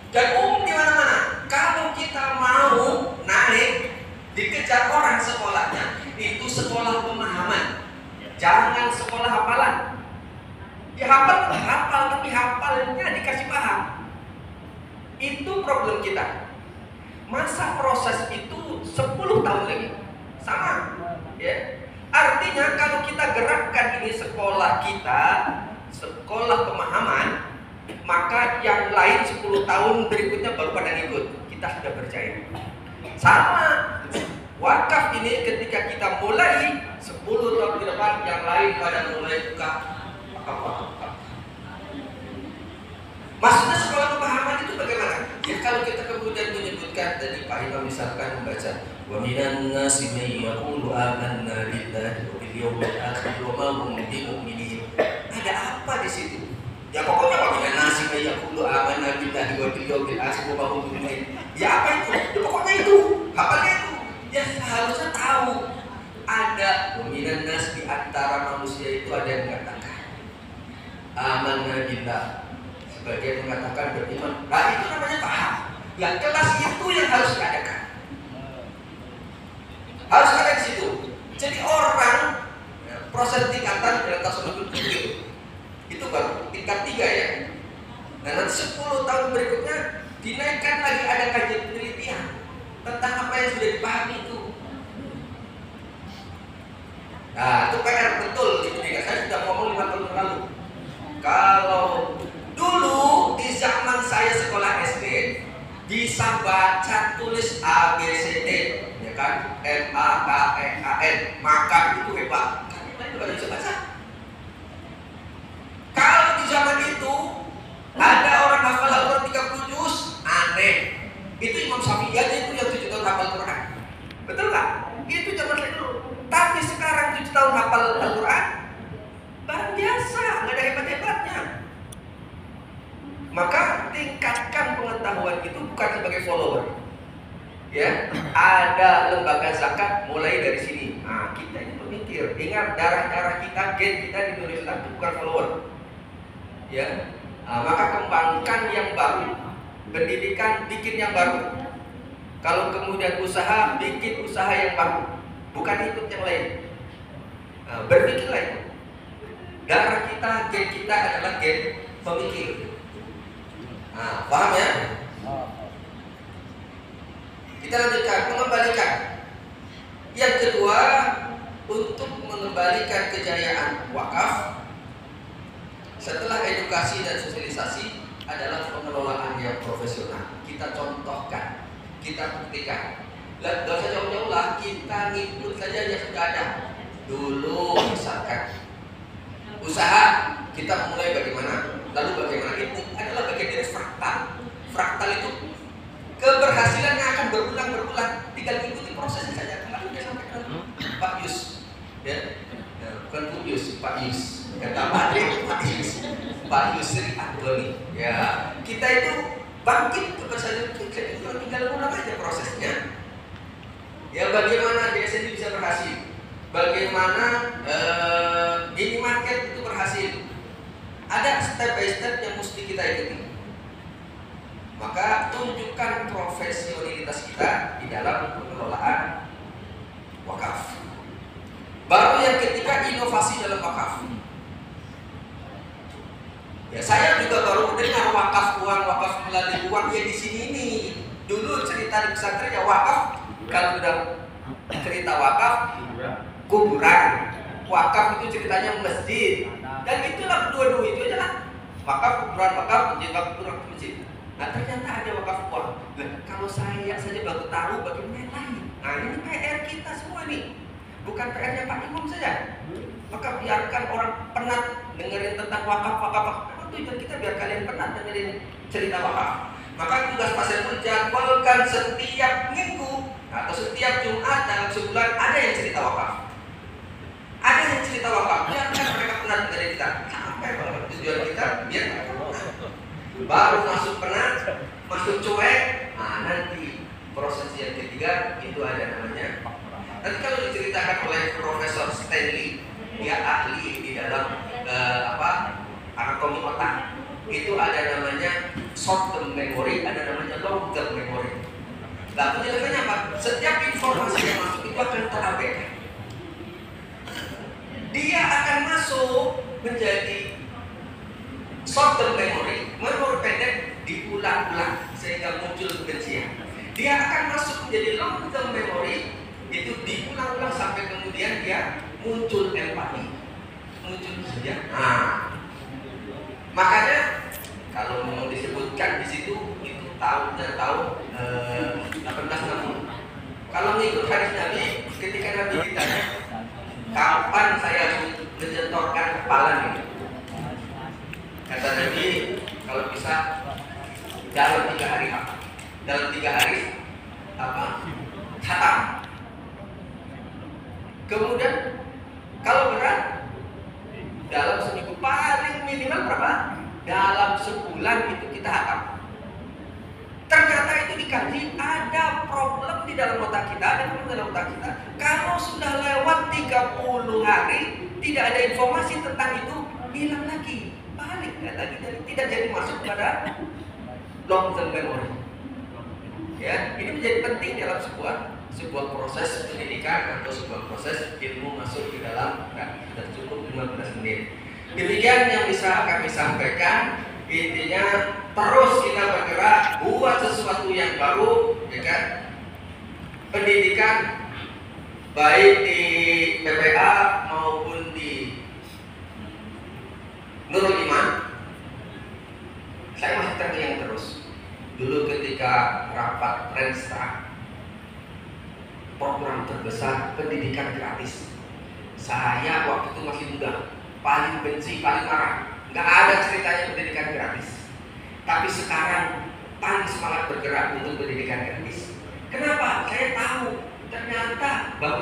Dan di mana-mana. Kalau kita mau naik, dikejar orang sekolahnya, itu sekolah pemahaman. Jangan sekolah hafalan. Hafal, tapi hafalnya dikasih paham. Itu problem kita. Masa proses itu 10 tahun lagi. Sama, ya. Artinya kalau kita gerakkan ini sekolah kita, sekolah pemahaman, maka yang lain 10 tahun berikutnya baru pada ikut. Kita sudah percaya. Sama, wakaf ini ketika kita mulai 10 tahun ke depan, yang lain pada mulai buka wakaf. Maksudnya sekolah pemahaman itu bagaimana? Ya kalau kita kemudian menyebutkan tadi Pak Imam misalkan membaca wa minan nasi may yaqulu amanna billahi wa bil yawmil akhir wa ma hum bimu'minin. Ada apa di situ? Ya pokoknya wa minan nasi may yaqulu amanna billahi wa bil yawmil akhir wa ma hum bimu'minin. Ya apa itu? Ya pokoknya itu. Hafalnya itu. Ya harusnya tahu ada wa minan nas di antara manusia itu ada yang mengatakan amanna billah, sebagian mengatakan beriman. Nah itu namanya paham. Yang kelas itu yang harus diadakan. Harus ada di situ. Jadi orang proses tingkatan dalam tasawuf itu baru tingkat 3 ya. Nah nanti 10 tahun berikutnya dinaikkan lagi, ada kajian penelitian tentang apa yang sudah dipahami itu. Nah itu PR betul di pendidikan. Saya sudah ngomong 5 tahun lalu. Kalau dulu di zaman saya sekolah SD bisa baca tulis A B C D, ya kan, M A K E A N, maka itu hebat. Karena itu baru bisa baca. Kalau di zaman itu ada orang hafal Al-Quran 30 juz, aneh. Itu Imam Syafi'i aja itu yang 7 tahun hafal Al-Quran. Betul nggak? Itu zaman itu. Tapi sekarang 7 tahun hafal Al-Quran barang biasa, nggak ada hebat-hebatnya. Maka tingkatkan pengetahuan itu bukan sebagai follower. Ya, ada lembaga zakat mulai dari sini. Nah, kita ini pemikir. Ingat darah-darah kita, gen kita di Indonesia itu bukan follower. Ya, maka kembangkan yang baru. Pendidikan bikin yang baru. Kalau kemudian usaha, bikin usaha yang baru. Bukan ikut yang lain. Berpikirlah itu. Darah kita, gen kita adalah gen pemikir. Nah, paham ya? Kita lanjutkan, mengembalikan. Yang kedua, untuk mengembalikan kejayaan wakaf setelah edukasi dan sosialisasi adalah pengelolaan yang profesional. Kita contohkan, kita buktikan. Gak usah jauh-jauh lah, kita ngikut saja yang sudah ada. Dulu misalkan usaha, kita mulai bagaimana, lalu bagaimana. Itu adalah bagian dari fraktal. Fraktal itu keberhasilan yang akan berulang-berulang, tinggal ikuti prosesnya saja. Kemarin sudah sampaikan Pak Yus, ya, bukan Bu Yus, Pak Yus. Kata Pak Yus, Pak Yusri Antoni. Ya, kita itu bangkit keberhasilan kita, tinggal ulang aja prosesnya. Ya, bagaimana DSN bisa berhasil? Bagaimana minimarket itu berhasil? Ada step by step yang mesti kita ikuti. Maka tunjukkan profesionalitas kita di dalam pengelolaan wakaf. Baru yang ketiga, inovasi dalam wakaf. Ya, saya juga baru mendengar wakaf uang, wakaf melalui uang ya di sini ini. Dulu cerita di pesantren ya wakaf, kalau udah cerita wakaf kuburan, wakaf itu ceritanya masjid, dan itulah dua-dua itu aja lah. Wakaf kuburan, wakaf masjid, wakaf kuburan masjid. Nah ternyata ada wakaf uang. Nah, kalau saya saja baru tahu bagaimana yang lain. Nah ini PR kita semua nih, bukan PR-nya Pak Imam saja. Maka biarkan orang penat dengerin tentang wakaf. Tujuan kita biar kalian penat dengerin cerita wakaf. Maka tugas Pak Saiful jadwalkan setiap minggu atau setiap Jumat dalam sebulan ada yang cerita wakaf. Ada yang cerita wakaf. Biarkan mereka penat dengerin kita. Sampai bahwa tujuan kita biar mereka penat. Baru masuk penat, masuk cuek. Nah nanti proses yang ketiga itu ada namanya. Nanti kalau diceritakan oleh Profesor Stanley, dia ahli di dalam anatomi otak. Itu ada namanya short term memory, ada namanya long term memory. Nah, penjelasannya apa? Setiap informasi yang masuk itu akan terabaikan. Dia akan masuk menjadi short term memory, memori pendek diulang-ulang sehingga muncul kebencian. Dia akan masuk menjadi long term memory, itu diulang-ulang sampai kemudian dia muncul empati, muncul kesedihan. Nah, makanya kalau mau disebutkan di situ itu tahun 1860. Kalau mengikut hadis Nabi, ketika Nabi ditanya kapan saya menjentorkan kepala ini, kata Nabi kalau bisa dalam 3 hari apa? Dalam 3 hari apa? Khatam. Kemudian kalau berat dalam seminggu, paling minimal berapa? Dalam sebulan itu kita khatam. Ternyata itu dikaji, ada problem di dalam otak kita, ada problem dalam otak kita. Kalau sudah lewat 30 hari, tidak ada informasi tentang itu, hilang lagi, balik lagi, tidak jadi masuk pada long term memory. Ya, ini menjadi penting dalam sebuah proses pendidikan atau sebuah proses ilmu masuk ke dalam. Kan, sudah cukup 15 menit. Demikian yang bisa kami sampaikan. Intinya terus kita bergerak buat sesuatu yang baru, ya kan? Pendidikan baik di PPA maupun di Nurul Iman, saya masih terdiam terus. Dulu ketika rapat Renstra, program terbesar pendidikan gratis, saya waktu itu masih muda, paling benci, paling marah. Nggak ada ceritanya pendidikan gratis. Tapi sekarang paling semangat bergerak untuk pendidikan gratis. Kenapa? Saya tahu ternyata bahwa